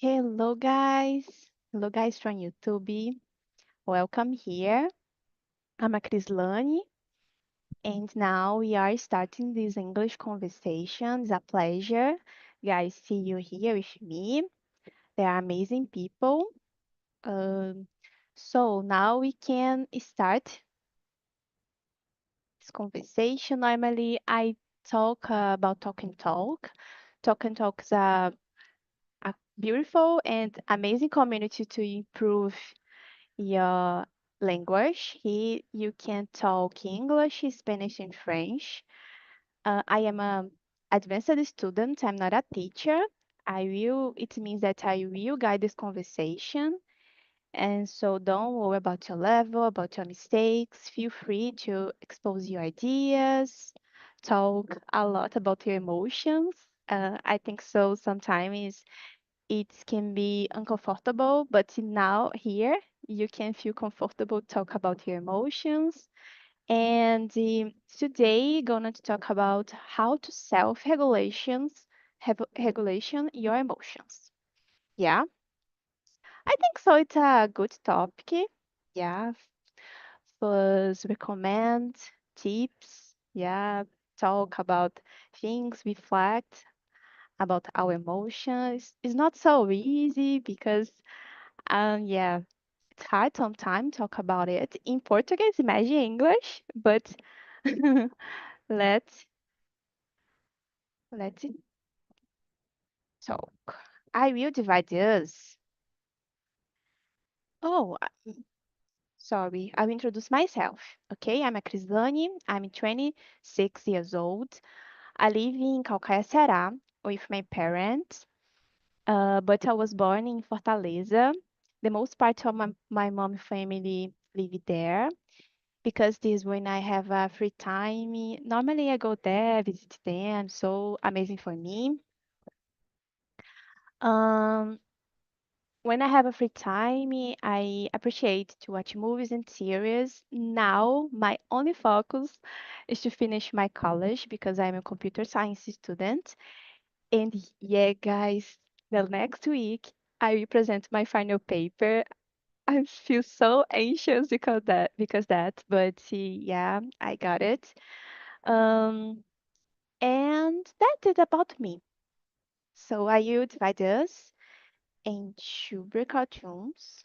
Hello guys. Hello guys from YouTube. Welcome here. I'm a Crislane and now we are starting this English conversation. It's a pleasure, guys, see you here with me. They are amazing people. Um, so now we can start this conversation. Normally I talk about talk and talk. Talk and talk is a beautiful and amazing community to improve your language. Here you can talk English, Spanish, and French. I am a advanced student. I'm not a teacher. It means that I will guide this conversation. And so don't worry about your level, about your mistakes. Feel free to expose your ideas, talk a lot about your emotions. I think so sometimes it can be uncomfortable, but now here you can feel comfortable talk about your emotions. And today gonna to talk about how to regulation your emotions. Yeah, I think so. It's a good topic. Yeah, first recommend tips. Yeah, talk about things, reflect about our emotions. It's not so easy because yeah, it's hard sometimes talk about it in Portuguese. Imagine English, but let's let's talk. I will divide this. Oh, sorry. I will introduce myself. Okay, I'm a Crislane. I'm 26 years old. I live in Calcaia, Ceará, with my parents. But I was born in Fortaleza. The most part of my mom family live there. Because this when I have a free time. Normally I go there, visit them, so amazing for me. Um, when I have a free time, I appreciate to watch movies and series. Now my only focus is to finish my college because I'm a computer science student. And yeah, guys, the next week I will present my final paper. I feel so anxious because that, but yeah, I got it. Um, and that is about me. So I will divide this into breakout rooms.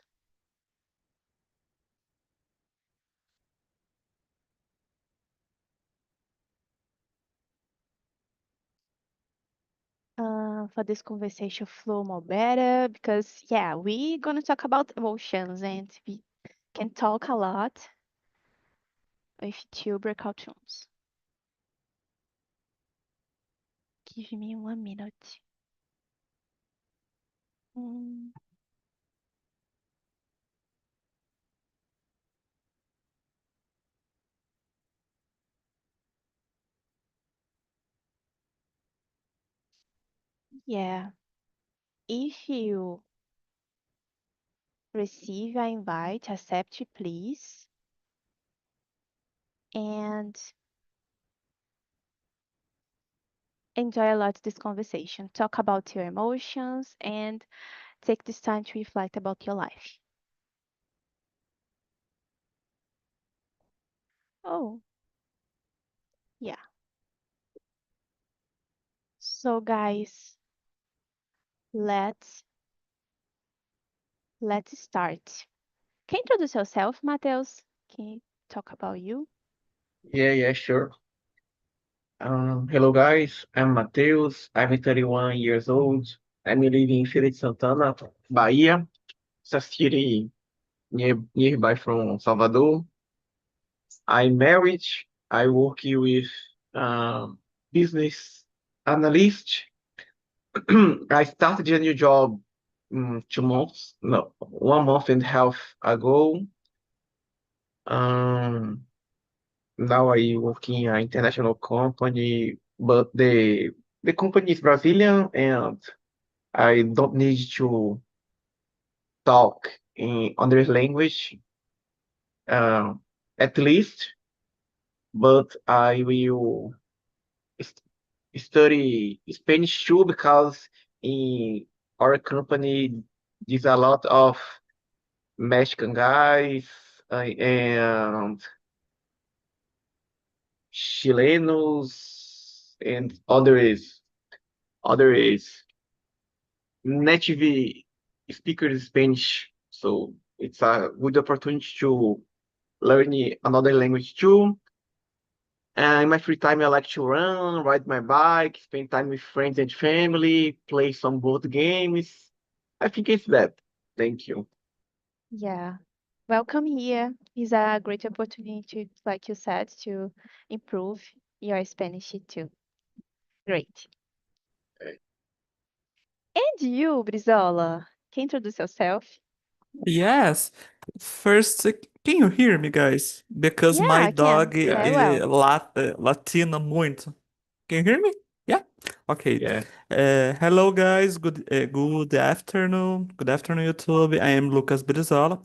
For this conversation flow more better because yeah, we're gonna talk about emotions and we can talk a lot with two breakout rooms. Give me 1 minute. Mm, yeah, if you receive an invite, accept it, please, and enjoy a lot this conversation. Talk about your emotions and take this time to reflect about your life. Oh, yeah. So guys, let's let's start. Can you introduce yourself, Matheus? Can you talk about you? Yeah, sure. Hello guys, I'm Matheus. I'm 31 years old. I'm living in Feira de Santana, Bahia. It's a city nearby from Salvador. I'm married. I work here with business analyst. I started a new job 2 months, no, 1 month and a half ago. Um, Now I work in an international company, but the company is Brazilian and I don't need to talk in other language, uh, at least, but I will st- study Spanish too because in our company is a lot of Mexican guys and Chilenos and others native speakers Spanish. So it's a good opportunity to learn another language too. And in my free time, I like to run, ride my bike, spend time with friends and family, play some board games. I think it's that. Thank you. Yeah. Welcome here. It's a great opportunity, like you said, to improve your Spanish too. Great. And you, Brizola, can you introduce yourself? Yes. First, can you hear me, guys? Because my Yeah, I can. dog Very Yeah, well. latina muito. Can you hear me? Yeah. Okay. yeah, Hello, guys. Good afternoon. Good afternoon, YouTube. I am Lucas Brizola,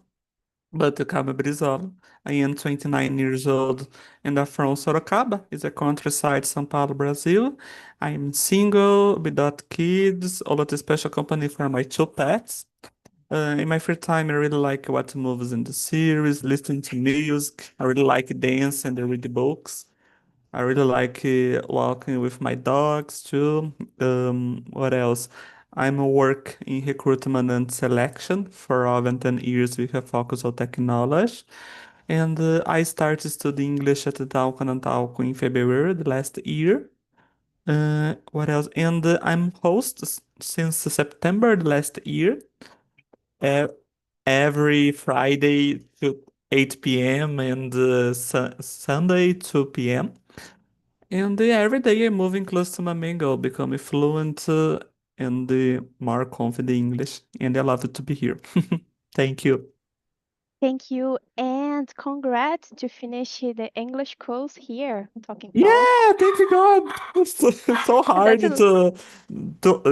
but you call me Brizola. I am 29 years old and I'm from Sorocaba. It's a countryside, São Paulo, Brazil. I am single, without kids, all of the special company for my two pets. In my free time, I really like watching movies in the series, listening to music. I really like dance and read books. I really like walking with my dogs too. What else? I'm a work in recruitment and selection for over 10 years with a focus on technology. And I started studying English at the TALKNTALK in February the last year. What else? And I'm host since September the last year. Uh, every Friday to 8 p.m. and Sunday 2 p.m. And every day I'm moving close to my main goal, becoming fluent and more confident in English. And I love it to be here. Thank you. Thank you, and congrats to finish the English course here on Talking Talk. Yeah, thank you God. It's so hard That's a,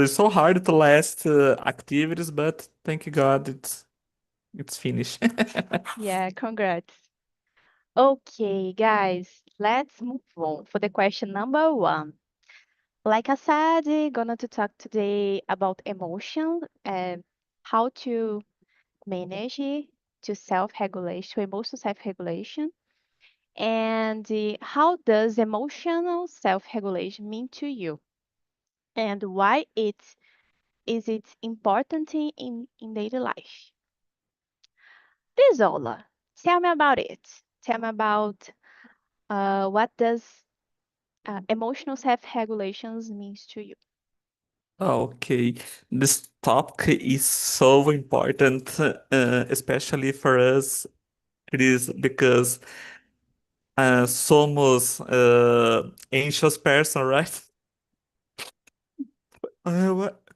it's so hard to last activities, but thank you God, it's finished. yeah, congrats. Okay, guys, let's move on for the question number one. Like I said, we're gonna to talk today about emotion and how to manage it, to self-regulation, to emotional self-regulation, and how does emotional self-regulation mean to you, and why it important in daily life. Pisola, tell me about it. Tell me about what does emotional self-regulations means to you. Okay, this topic is so important, especially for us. It is because somos anxious person, right?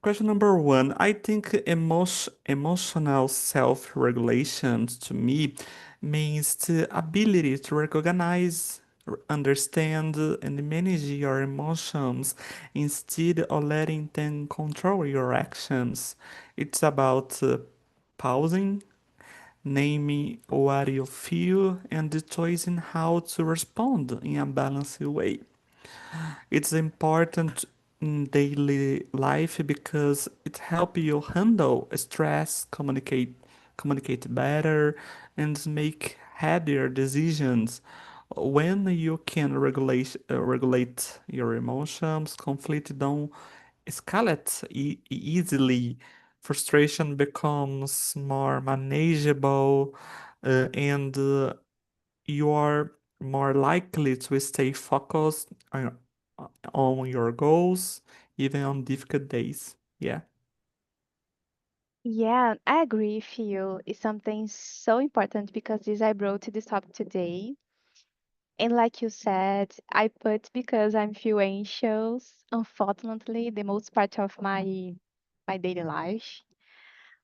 Question number one. I think emotional self-regulation to me means the ability to recognize, understand, and manage your emotions instead of letting them control your actions. It's about pausing, naming what you feel, and choosing how to respond in a balanced way. It's important in daily life because it helps you handle stress, communicate better, and make healthier decisions. When you can regulate your emotions, conflict don't escalate easily. Frustration becomes more manageable, and you are more likely to stay focused on your goals, even on difficult days. Yeah. Yeah, I agree with you. It's something so important because this I brought to this topic today. And like you said, I put because I'm feel anxious, unfortunately, the most part of my daily life.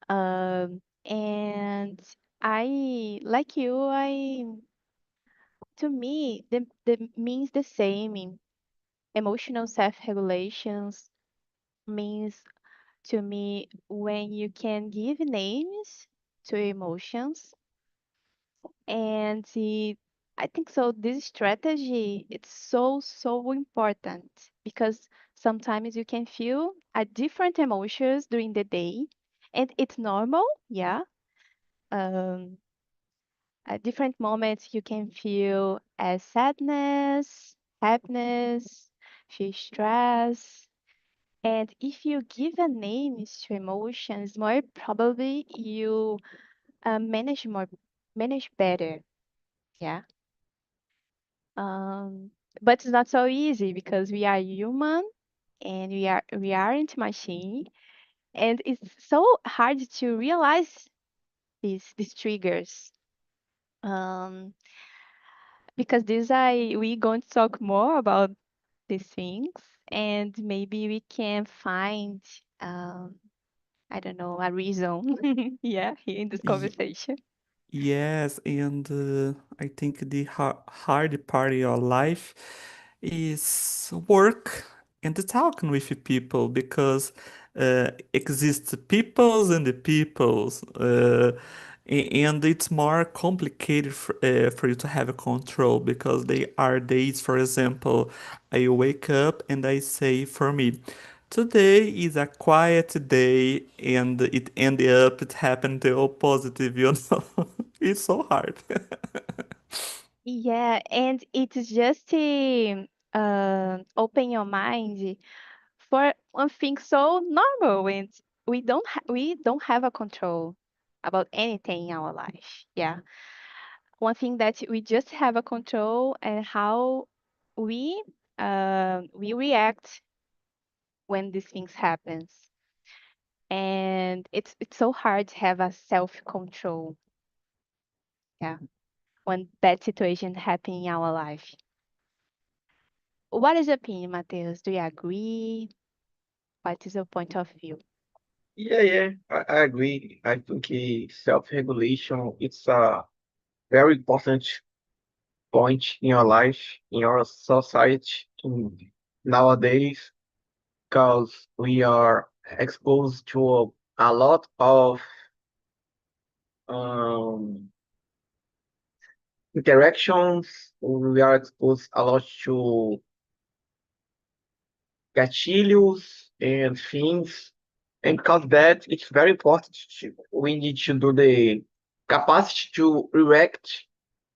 And I like you, I to me the means the same. Emotional self-regulations means to me when you can give names to emotions and I think so this strategy it's so important because sometimes you can feel a different emotions during the day, and it's normal, yeah. Um, at different moments, you can feel as sadness, happiness, feel stress. And if you give a name to emotions, more probably you manage better. Yeah. Um, but it's not so easy because we are human and we aren't machine, and it's so hard to realize these triggers. Um, because this I we going to talk more about these things, and maybe we can find I don't know, a reason, yeah, here in this Y- conversation. Yes, and I think the hard part of your life is work and talking with people because exists peoples and the peoples, and it's more complicated for you to have a control because they are days, for example, I wake up and I say for me. Today is a quiet day, and it ended up, it happened the opposite, you know. It's so hard. Yeah, and it's just open your mind for one thing so normal, and we don't have a control about anything in our life. Yeah, one thing that we just have a control and how we we react when these things happens, and it's so hard to have a self control. Yeah, when bad situation happen in our life. What is your opinion, Matheus? Do you agree? What is your point of view? Yeah, I agree. I think self-regulation it's a very important point in your life, in your society nowadays, because we are exposed to a lot of um, interactions. We are exposed a lot to gatilhos and things. And because that, it's very important. We need to do the capacity to react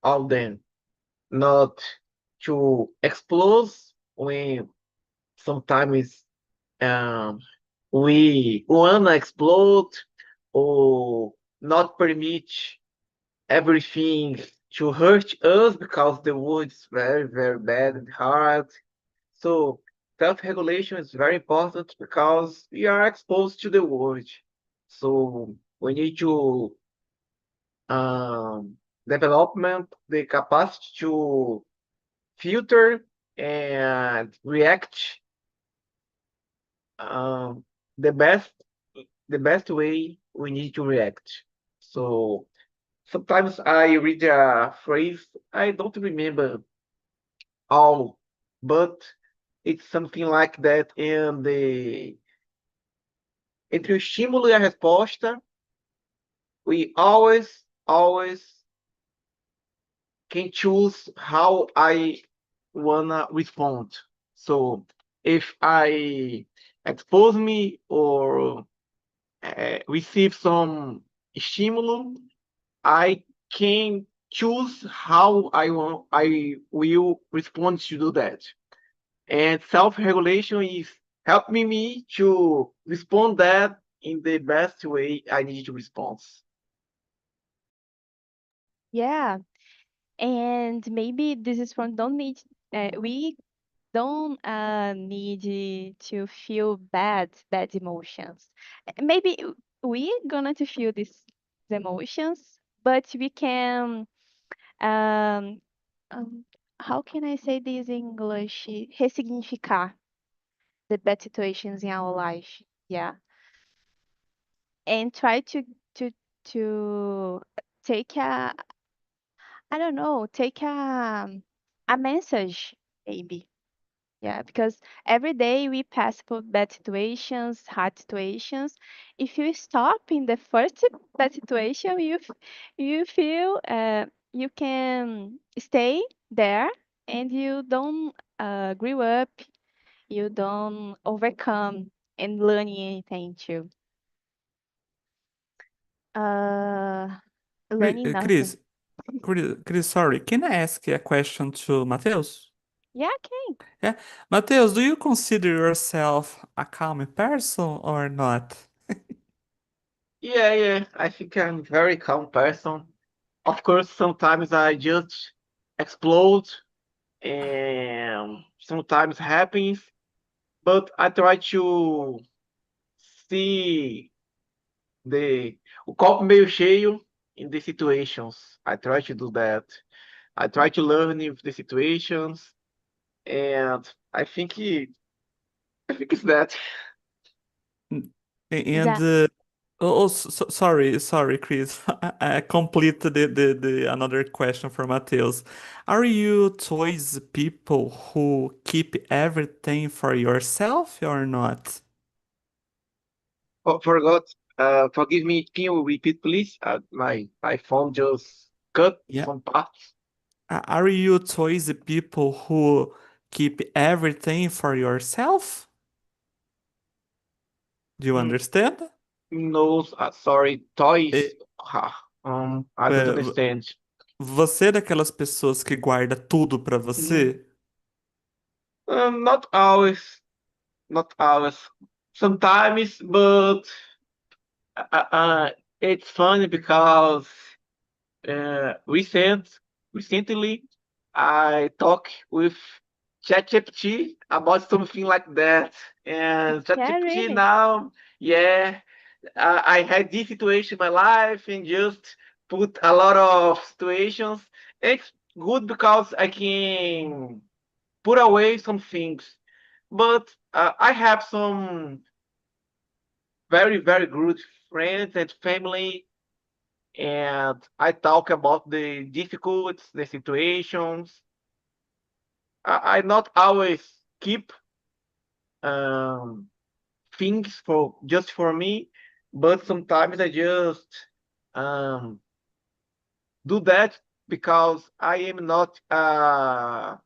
all them, not to explode when sometimes um, we wanna explode or not permit everything to hurt us because the world is very bad and hard. So self-regulation is very important because we are exposed to the world. So we need to development the capacity to filter and react um, the best the best way we need to react. So sometimes I read a phrase I don't remember all, but it's something like that in the entre o estímulo e a resposta, we always can choose how I wanna respond. So if I expose me or receive some estímulo, I can choose how I will respond to do that. And self-regulation is helping me to respond that in the best way I need to respond. Yeah, and maybe this is from don't need we don't need to feel bad emotions. Maybe we gonna to feel these emotions, but we can um, um how can I say this in English? Ressignificar the bad situations in our life. Yeah, and try to to take a I don't know, take a message maybe. Yeah, because every day we pass through bad situations, hard situations. If you stop in the first bad situation, you feel you can stay there and you don't grow up. you don't overcome in learning anything too. Learning nothing. Chris, sorry, can I ask a question to Mateus? Yeah, okay. Yeah, Mateus, do you consider yourself a calm person or not? Yeah, I think I'm very calm person. Of course, sometimes I just explode and sometimes happens, but I try to see o copo meio cheio in the situations. I try to do that. I try to learn with the situations, and I think it's that. And That sorry, Chris. I complete the another question for Mateus. Are you toys people who keep everything for yourself or not? Oh, forgot. Forgive me. Can you repeat, please? My phone just cut Yeah. some parts. Are you toys people who keep everything for yourself? Do you Mm, understand? no, sorry. E- Toys. I don't é, understand. Você é daquelas pessoas que guarda tudo pra Mm, você? not always. Not always. Sometimes, but uh, uh, it's funny because recently I talked with ChatGPT about something like that, and yeah, ChatGPT really. now, yeah, I had this situation in my life and just put a lot of situations. It's good because I can put away some things, but I have some very good friends and family, and I talk about the difficulties, the situations. I not always keep um, things for just for me, but sometimes I just um, do that because I am not a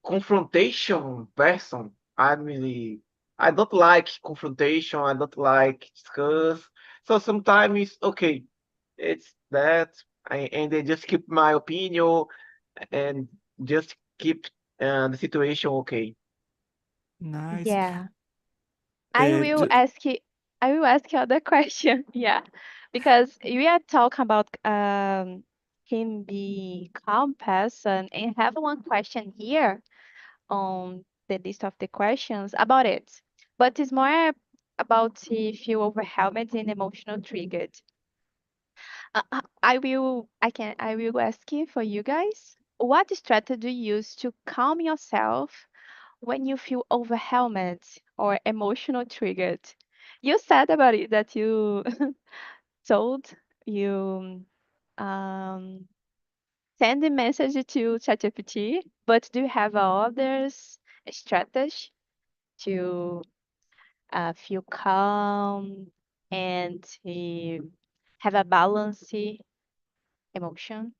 confrontation person. I don't like confrontation. I don't like discuss. So sometimes okay, it's that, and I just keep my opinion and just keep the situation okay. Nice. Yeah. I É, will ask you I will ask you other question. Yeah. Because we are talking about can be calm person and have one question here on the list of the questions about it. But it's more about if you overwhelmed and emotional triggered. I will ask you for you guys. What strategy do you use to calm yourself when you feel overwhelmed or emotional triggered? You said about it that you told you um, send a message to ChatGPT, but do you have others strategy to feel calm and have a balanced emotion?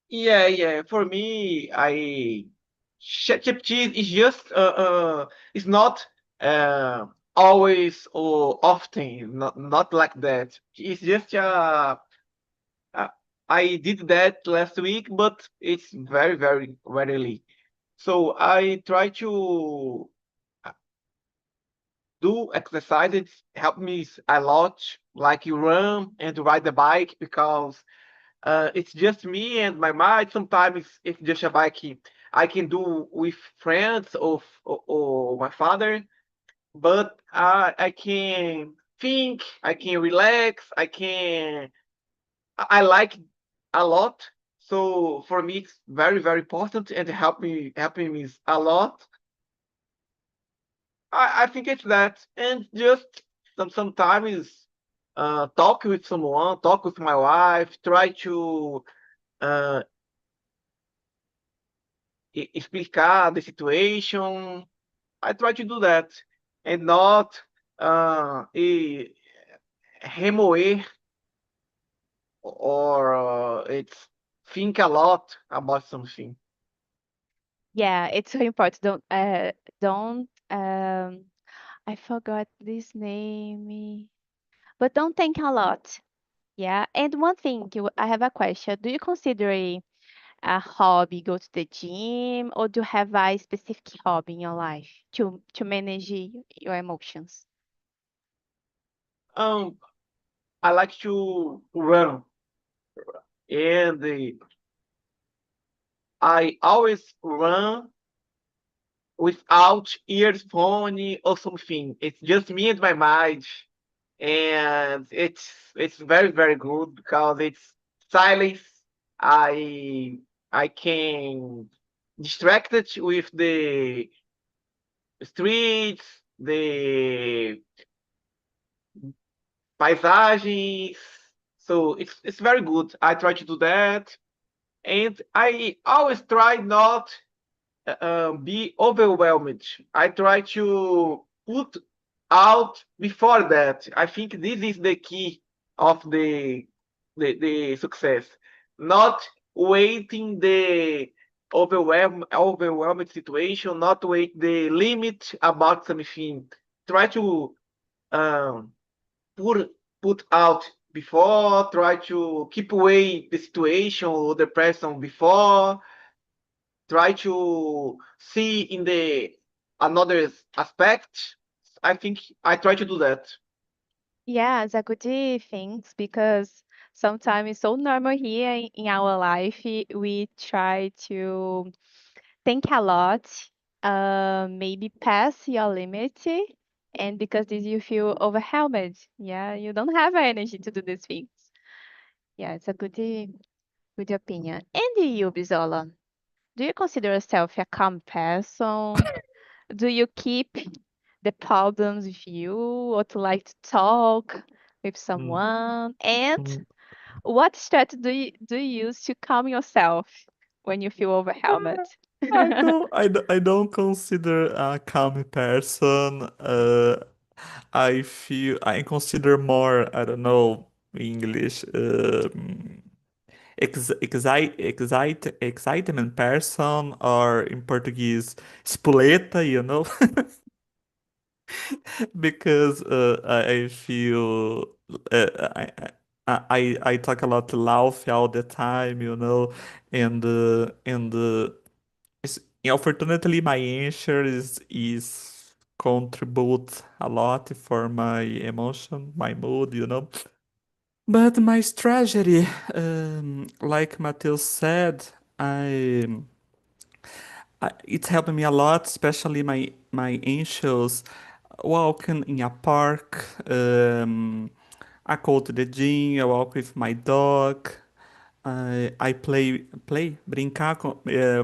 Yeah. For me, I ChatGPT is just it's not uh always or often, not like that. It's just uh I did that last week, but it's very rarely. So I try to do exercises help me a lot, like you run and ride the bike because it's just me and my mind. Sometimes it's just a bike I can do with friends or my father, but I can think, I can relax, I like a lot. So for me, it's very important and helping me a lot. I think it's that, and just sometimes talk with someone, talk with my wife, try to uh, explicar the situation. I try to do that and not remoer or it's think a lot about something. Yeah, it's so important. Don't I forgot this name, but don't think a lot. Yeah, and one thing, I have a question. Do you consider a hobby go to the gym, or do you have a specific hobby in your life to manage your emotions? Um, I like to run, and I always run without earphone or something. It's just me and my mind, and it's very good because it's silence. I I can distract it with the streets, the paisagens. So it's very good. I try to do that, and I always try not be overwhelmed. I try to put out before that. I think this is the key of the success. Not waiting the overwhelming situation, not wait the limit about something. Try to um, put put out before. Try to keep away the situation or the person before. Try to see in the another aspect. I think I try to do that. Yeah, it's a good things because sometimes it's so normal here in our life. We try to think a lot, maybe pass your limit, and because this you feel overwhelmed. Yeah, you don't have energy to do these things. Yeah, it's a good opinion. And you, Bizola, do you consider yourself a calm person? Do you keep the problems with you or to like to talk with Mm, someone? And mm. what strategy do you use to calm yourself when you feel overwhelmed? I don't consider a calm person. I consider more, I don't know, English, excitement person, or in Portuguese, espoleta, you know, because I feel I talk a lot laugh all the time, you know, and Is- unfortunately, my answer is contribute a lot for my emotion, my mood, you know. But my strategy, like Matheus said, I, it helped me a lot, especially my anxious walking in a park. I go to the gym, I walk with my dog. I brincar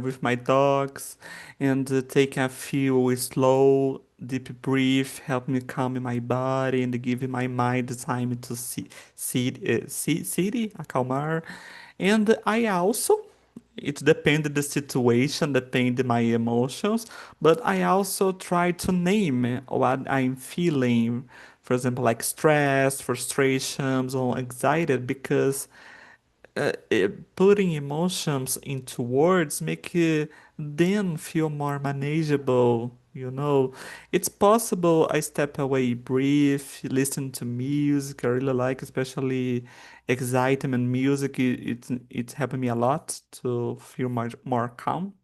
with my dogs, and take a few slow, deep breath, help me calm my body and give my mind time to acalmar. And I also, it depends the situation, depend my emotions, but I also try to name what I'm feeling. For example, like stress, frustrations, or anxiety, because putting emotions into words make them feel more manageable, you know. It's possible I step away, breathe, listen to music I really like, especially excitement music. It's helped me a lot to feel more calm,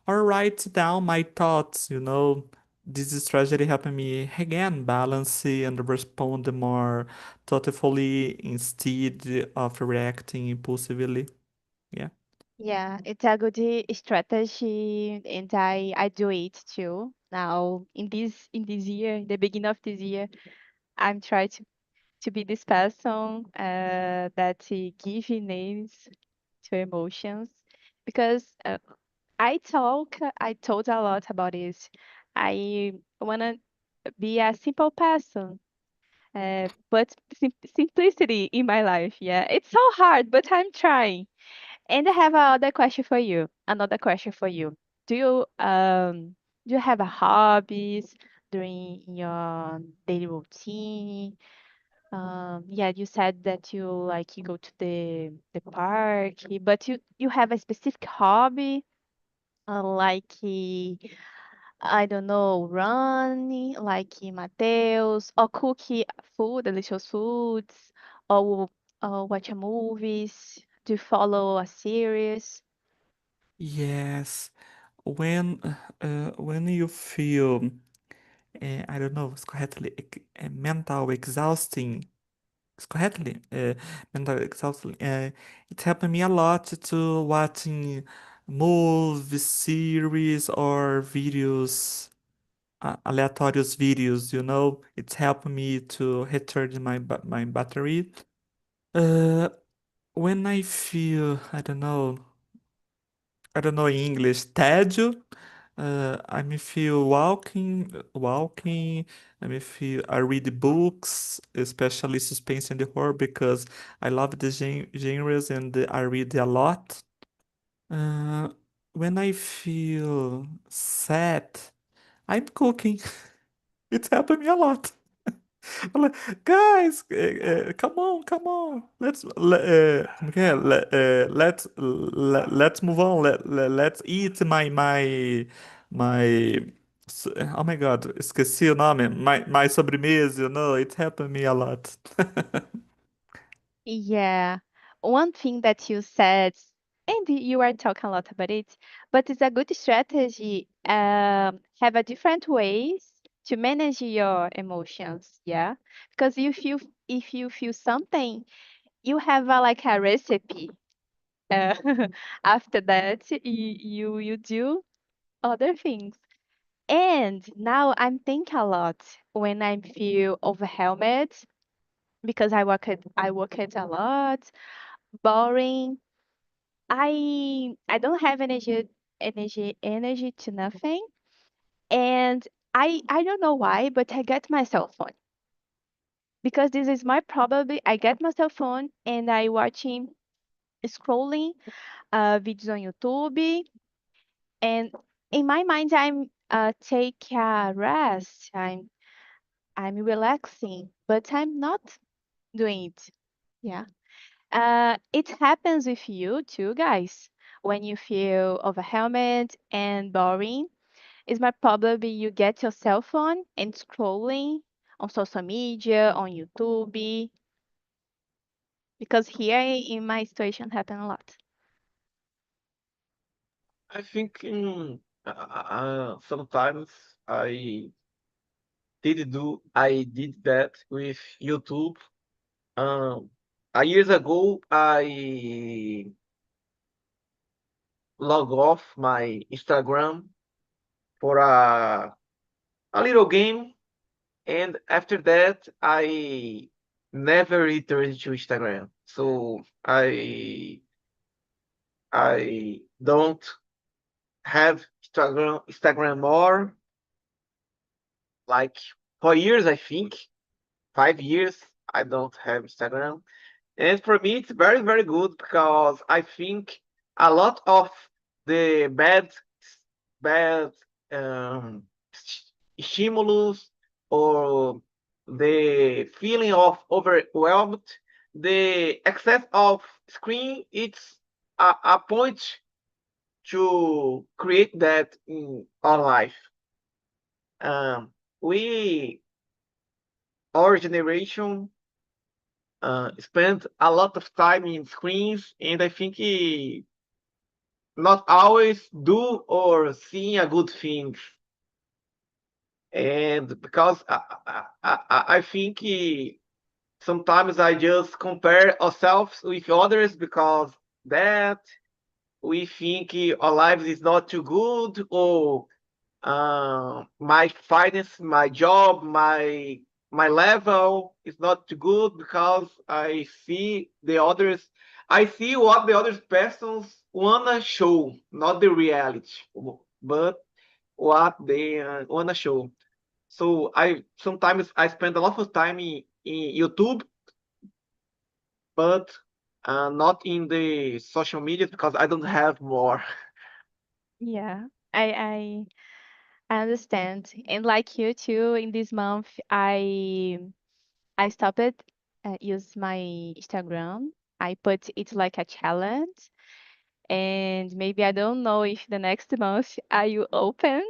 or write down my thoughts, you know. This strategy helped me again balance and respond more thoughtfully instead of reacting impulsively. Yeah. Yeah, it's a good strategy, and I do it too. Now in this year, the beginning of this year, I'm trying to be this person that give names to emotions because I told a lot about this. I wanna be a simple person, but simplicity in my life. Yeah, it's so hard, but I'm trying. And I have another question for you. Another question for you. Do you do you have a hobbies during your daily routine? Yeah, you said that you go to the park, but you have a specific hobby like I don't know, run like Mateus, or cook food, delicious foods, or watch a movies, to follow a series. Yes, when you feel, I don't know, it's correctly, mental exhausting, it's correctly, mental exhausting, it happened me a lot to watching movies, series, or videos, aleatórios videos, it's helped me to recharge my battery. Uh, when I don't know in English, tédio. I may feel walking. I read books, especially suspense and horror, because I love the genres and I read a lot. Uh, when I feel sad, I'm cooking. It's happened me a lot. I'm like, guys, come on, como que é? Let's move on. Let's eat my. Oh my God, esqueci o nome. My sobremesa, it happened me a lot. Yeah, one thing that you said, and you are talking a lot about it, but it's a good strategy. Have a different ways to manage your emotions. Yeah, because if you feel something, you have like a recipe. Uh, after that, you do other things. And now I'm thinking a lot when I feel overwhelmed because I work it a lot, boring. I don't have energy to nothing. And I don't know why, but I get my cell phone. Because this is my probably I get my cell phone and I watching scrolling videos on YouTube, and in my mind I'm take a rest. I'm relaxing, but I'm not doing it. Yeah. It happens with you too, guys. When you feel overwhelmed and boring, it's my probably you get your cell phone and scrolling on social media, on YouTube, because here in my situation happen a lot. I think sometimes I did that with YouTube. Um, Years ago, I log off my Instagram for a little game, and after that, I never returned to Instagram. So I don't have Instagram more, like, for years, I think. 5 years I don't have Instagram. And for me, it's very, very good because I think a lot of the bad stimulus, or the feeling of overwhelmed, the excess of screen, it's a point to create that in our life. Um, we, our generation, spend a lot of time in screens, and I think not always do or see a good thing. And because I think sometimes I just compare ourselves with others, because that we think our lives is not too good, or my finance, my job, my level is not too good, because I see the others. I see what the other persons wanna show, not the reality, but what they wanna show. So I sometimes I spend a lot of time in YouTube, but not in the social media, because I don't have more. Yeah, I I I understand. And like you too, in this month, I stopped use my Instagram. I put it like a challenge, And maybe I don't know if the next month I will open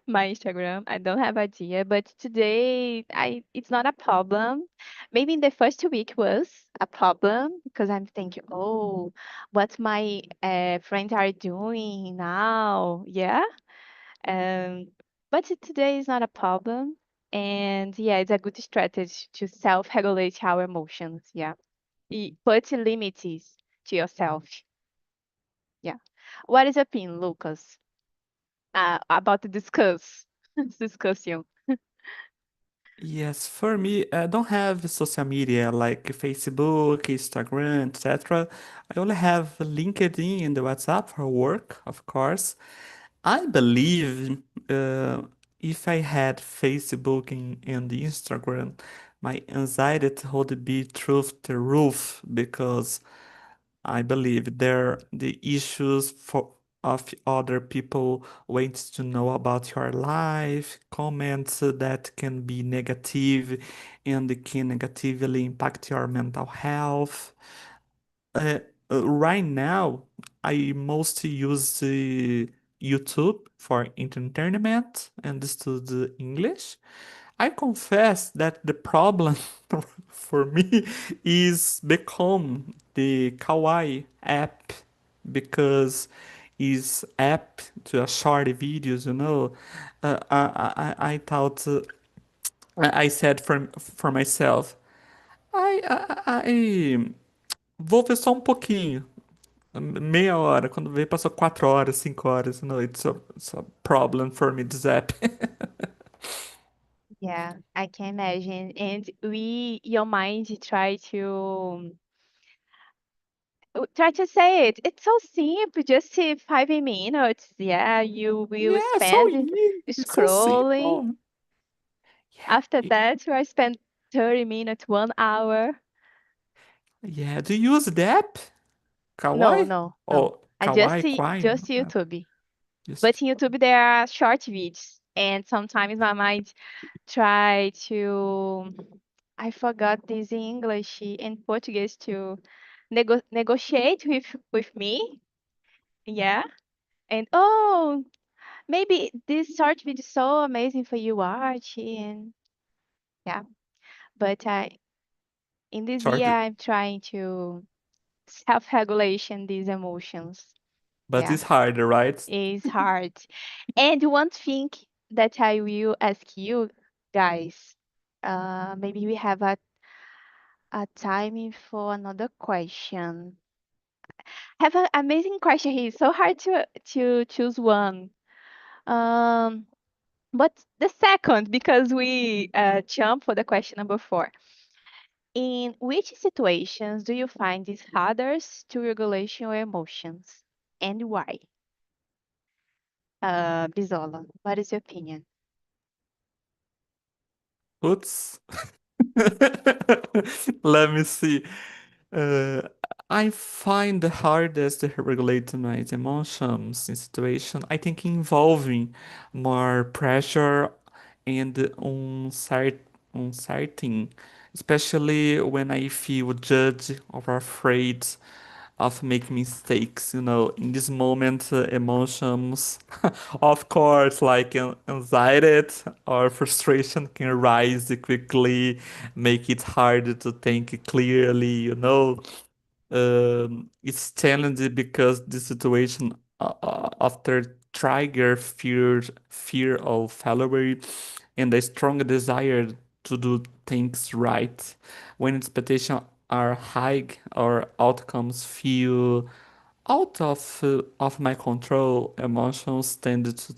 my Instagram. I don't have idea, but today I it's not a problem. Maybe in the first week was a problem because I'm thinking, oh, what my friends are doing now, yeah. Um, but today is not a problem, and yeah, it's a good strategy to self-regulate our emotions. Yeah, put limits to yourself. Yeah. What is your opinion, Lucas? About the discussion. Yes, for me, I don't have social media like Facebook, Instagram, etc. I only have LinkedIn and the WhatsApp for work, of course. I believe if I had Facebook and Instagram, my anxiety would be through the roof because I believe there the issues for of other people want to know about your life, comments that can be negative and can negatively impact your mental health. Uh, right now, I mostly use YouTube for entertainment and study English. I confess that the problem for me is become the Kawaii app because is app to a short videos, you know. I thought I said for myself, I vou ver só um pouquinho, meia hora. Quando veio passou 4 horas, 5 horas. No, it's a problem for me this app. Yeah, I can imagine. And your mind try to say it. It's so simple, just 5 minutes. Yeah, you will Yeah, so spend easy. It's so scrolling. simple. After Yeah, that, you will spend 30 minutes, 1 hour. yeah. Do you use the app? No, Kawaii? no, no. Or I just Kawaii, see Kwai? just YouTube. But Just. in YouTube there are short videos, and sometimes my mind try to I forgot this in English and Portuguese to negotiate with me. Yeah. And oh, maybe this short video is so amazing for you, Archie. And yeah. But in this Short, year I'm trying to self-regulation these emotions. but Yeah. it's harder, right? It's hard. And one thing that I will ask you guys, maybe we have a timing for another question. Have an amazing question here. It's so hard to choose one. Um, but the second, because we jump for the question number 4. In which situations do you find it hardest to regulate your emotions, and why? Bisola, what is your opinion? Oops. Let me see. Uh, I find the hardest to regulate my emotions in situation, I think involving more pressure and uncertain, especially when I feel judged or afraid of making mistakes. In this moment, emotions, of course, like anxiety or frustration can rise quickly, make it harder to think clearly. It's challenging because the situation after trigger fear of failure and a strong desire to do things right. When expectations are high or outcomes feel out of my control, emotions tend to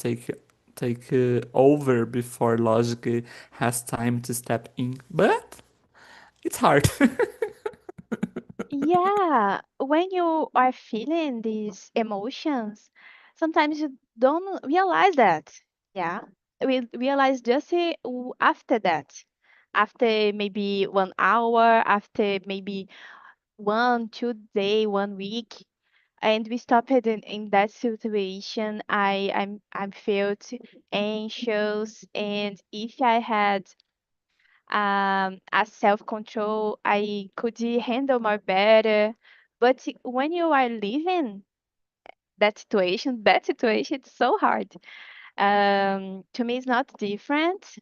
take over before logic has time to step in. But it's hard. Yeah, when you are feeling these emotions, sometimes you don't realize that. Yeah, we realize just after that, after maybe 1 hour, after maybe 1, 2 day, 1 week, and we stop it in that situation. I'm felt anxious, and if I had a self control, I could handle more better. But when you are living that situation, it's so hard. To me, it's not different.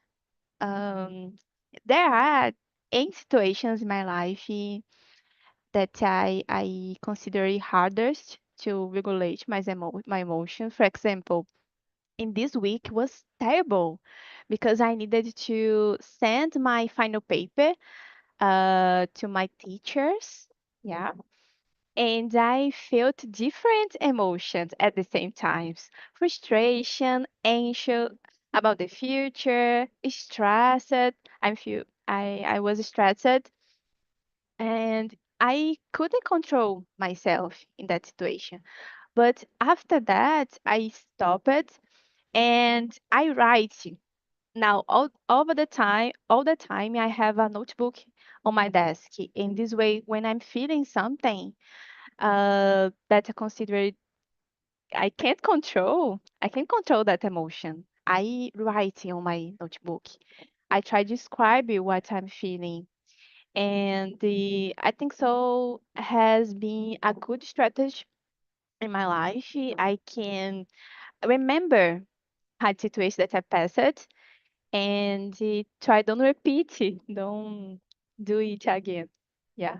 Um, there are eight situations in my life that I consider it hardest to regulate my emotions. For example, in this week was terrible because I needed to send my final paper to my teachers. Yeah. And I felt different emotions at the same times. Frustration, anxious about the future, stressed. I was stressed and I couldn't control myself in that situation. But after that, I stopped and I write. Now, all the time, I have a notebook on my desk. In this way, when I'm feeling something that I consider I can't control that emotion. I write on my notebook. I try to describe what I'm feeling. And I think so has been a good strategy in my life. I can remember hard situations that I passed and try don't repeat it, don't do it again. Yeah.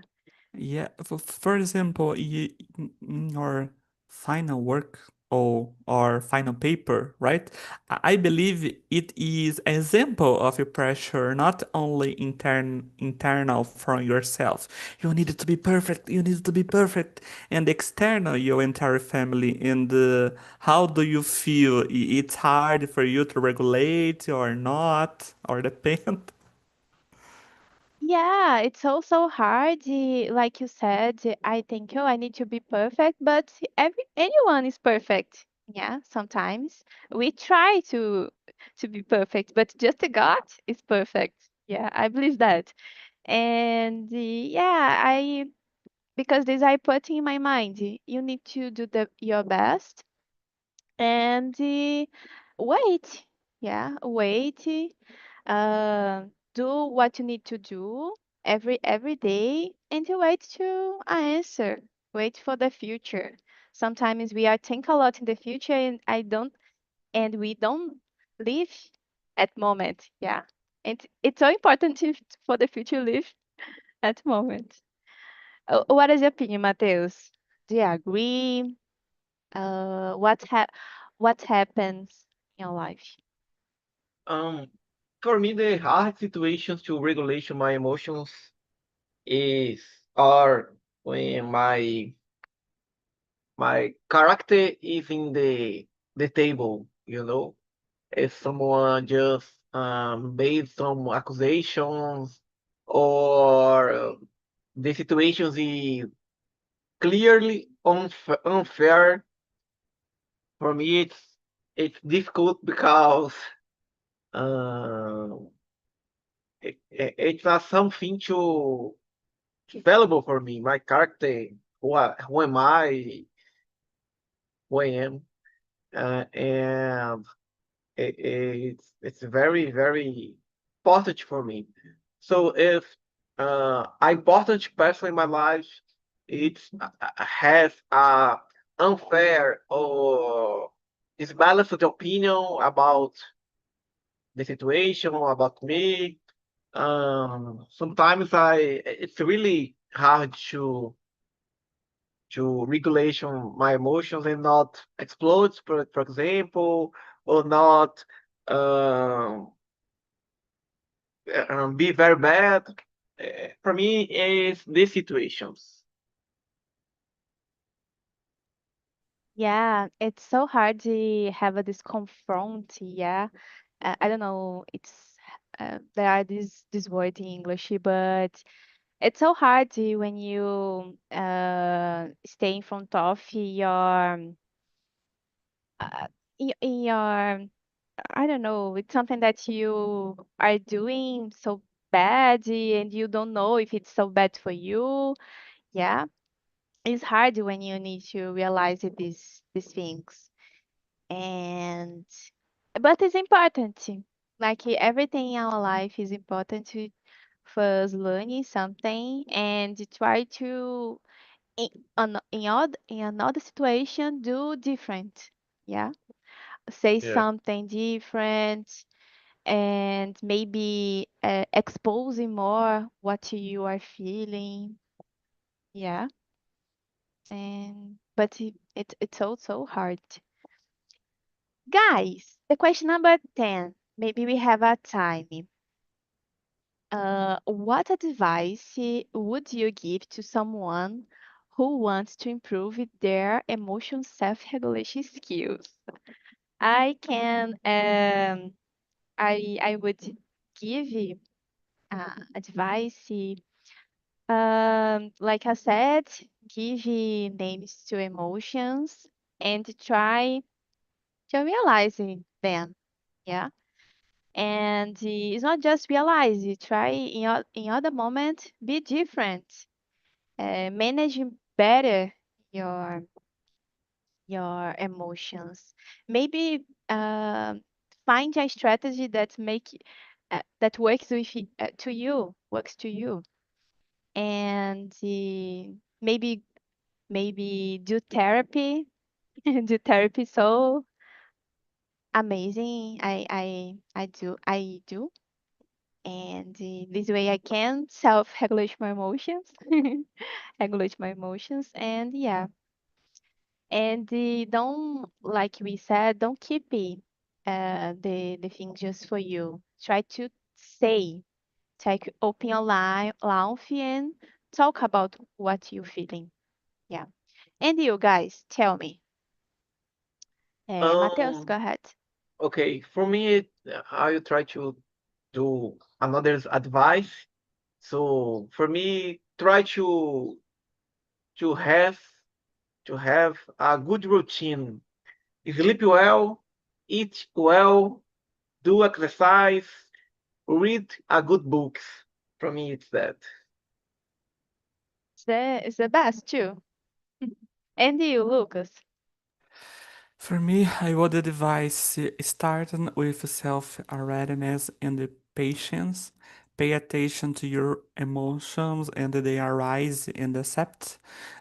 Yeah, for example, in your final work or final paper, right? I believe it is example of a pressure, not only internal from yourself. You need it to be perfect. You need it to be perfect, and external, your entire family. And how do you feel? It's hard for you to regulate or not, or depend. Yeah, it's also hard. Like you said, I think, oh, I need to be perfect, but anyone is perfect. Yeah, sometimes we try to be perfect, but just the God is perfect. Yeah, I believe that. And yeah, I because this I put in my mind, you need to do your best and wait. Yeah, wait. uh, do what you need to do every day and to wait to answer. Wait for the future. Sometimes we are think a lot in the future and we don't live at moment. Yeah. And it's so important for the future live at moment. What is your opinion, Mateus? Do you agree? Uh, what ha what happens in your life? Um, for me, the hard situations to regulate my emotions is are when my character is in the table, you know. If someone just made some accusations or the situations is clearly unfair, for me it's difficult because uh, it's not something to valuable for me. My character, who am I, who I am, and it's very very important for me. So if important person in my life it's has a unfair or disbalanced opinion about the situation about me, sometimes I it's really hard to regulation my emotions and not explode, for example, or not um, be very bad. For me, is these situations. Yeah, it's so hard to have a this confront. Yeah, I don't know. There are this word in English, but it's so hard when you stay in front of uh, in your I don't know. It's something that you are doing so bad and you don't know if it's so bad for you. Yeah, it's hard when you need to realize these things. And but it's important. Like everything in our life is important for us learning something and try to in another situation, do different. Yeah. Say Yeah. something different and maybe exposing more what you are feeling. Yeah. And but it's also hard. Guys, the question number 10. Maybe we have a time. What advice would you give to someone who wants to improve their emotional self-regulation skills? I can, I would give you advice. Like I said, give names to emotions and try to realize them. Yeah. And it's not just realize, you try in other moment, be different, manage better your your emotions. Maybe find a strategy that works to you, works to you, and maybe do therapy, do therapy. So amazing. I do. And this way I can self-regulate my emotions, regulate my emotions, and yeah. And don't, like we said, don't keep the thing just for you. Try to say, take open your mouth and talk about what you're feeling. Yeah. And you guys, tell me. Mateus, go Um, ahead. okay, for me, I will try to do another's advice. So for me, try to have to have a good routine. Sleep well, eat well, do exercise, read a good books. For me, it's that. It's the best too. And you, Lucas. For me, I would advise starting with self-awareness and the patience. Pay attention to your emotions and they arise and accept.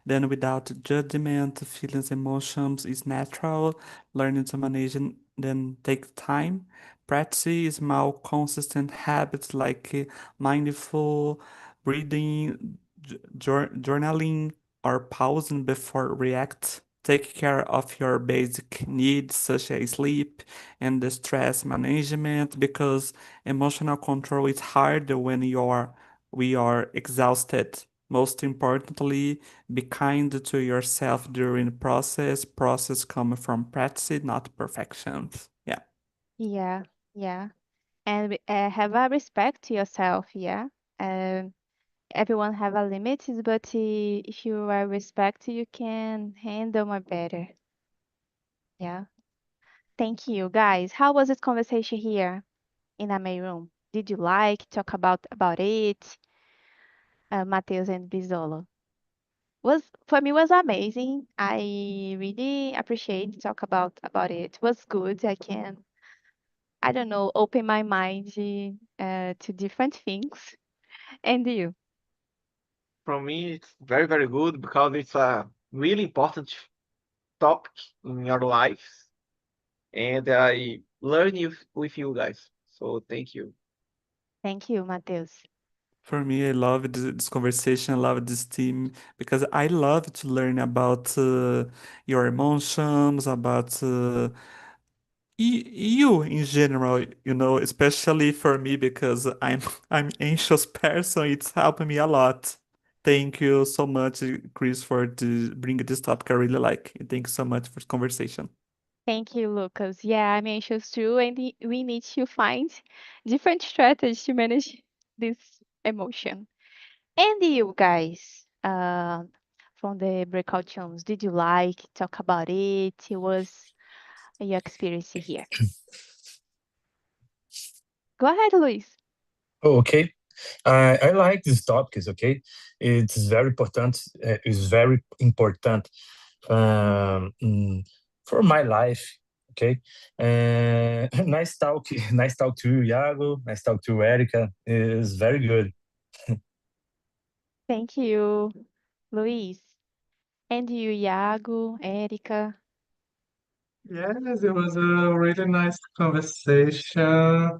Then, without judgment, feelings, emotions is natural. Learning to manage then take time. Practice small, consistent habits like mindful breathing, journaling, or pausing before react. Take care of your basic needs such as sleep and the stress management because emotional control is hard when we are exhausted. Most importantly, be kind to yourself during the process. Process comes from practice, not perfection. Yeah. Yeah, yeah. And have a respect to yourself. Yeah. Um, Everyone have a limit, but if you are respect, you can handle more better. Yeah. Thank you, guys. How was this conversation here in our main room? Did you like talk about it, Matheus and Bizolo? Was for me was amazing. I really appreciate talk about it. Was good. I don't know, open my mind to different things. And you? For me, it's very, very good because it's a really important topic in your life, and I learn with you guys. So thank you. Thank you, Matheus. For me, I love this conversation. I love this team because I love to learn about your emotions, about you in general. You know, especially for me because I'm anxious person. It's helping me a lot. Thank you so much, Chris, for bringing this topic. I really like. Thank you so much for this conversation. Thank you, Lucas. Yeah, I'm anxious too, and we need to find different strategies to manage this emotion. And you guys, from the breakout rooms, did you like talk about it? It was your experience here. Go ahead, Luis. Oh, okay. I like this topic. Okay, it's very important. It's very important um, for my life. Okay. Nice talk. Nice talk to you, Iago. Nice talk to Erica. It's very good. Thank you, Luis. And you, Iago, Érica? Yes, it was a really nice conversation.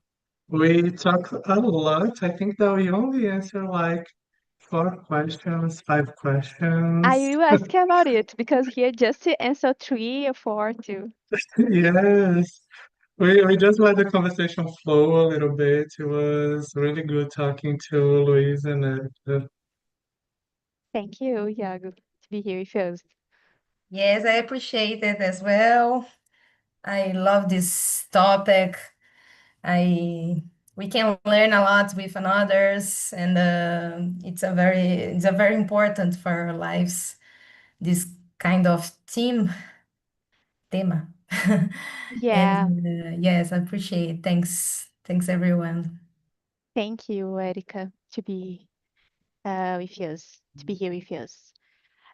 We talked a lot. I think that we only answered like 4 questions, 5 questions. I will ask you about it because here just to answer 3 or 4 too. Yes. We just let the conversation flow a little bit. It was really good talking to Luis and Thank you, Iago, to be here with us. Yes, I appreciate it as well. I love this topic. We can learn a lot with others, and it's a very important for our lives. This kind of tema. Yeah, And yes, I appreciate. Thanks everyone. thank you, Érica, to be with us, to be here with us.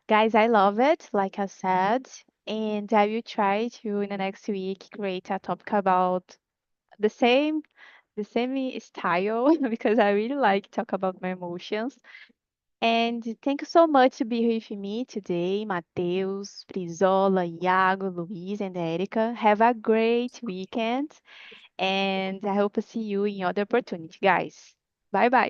Guys, I love it, like I said, and I will try to in the next week create a topic about the same the same style because I really like talk about my emotions. And thank you so much to be with me today, Matheus, Brizola, Iago, Luiz, and Erica. Have a great weekend, and I hope to see you in other opportunity, guys. Bye bye.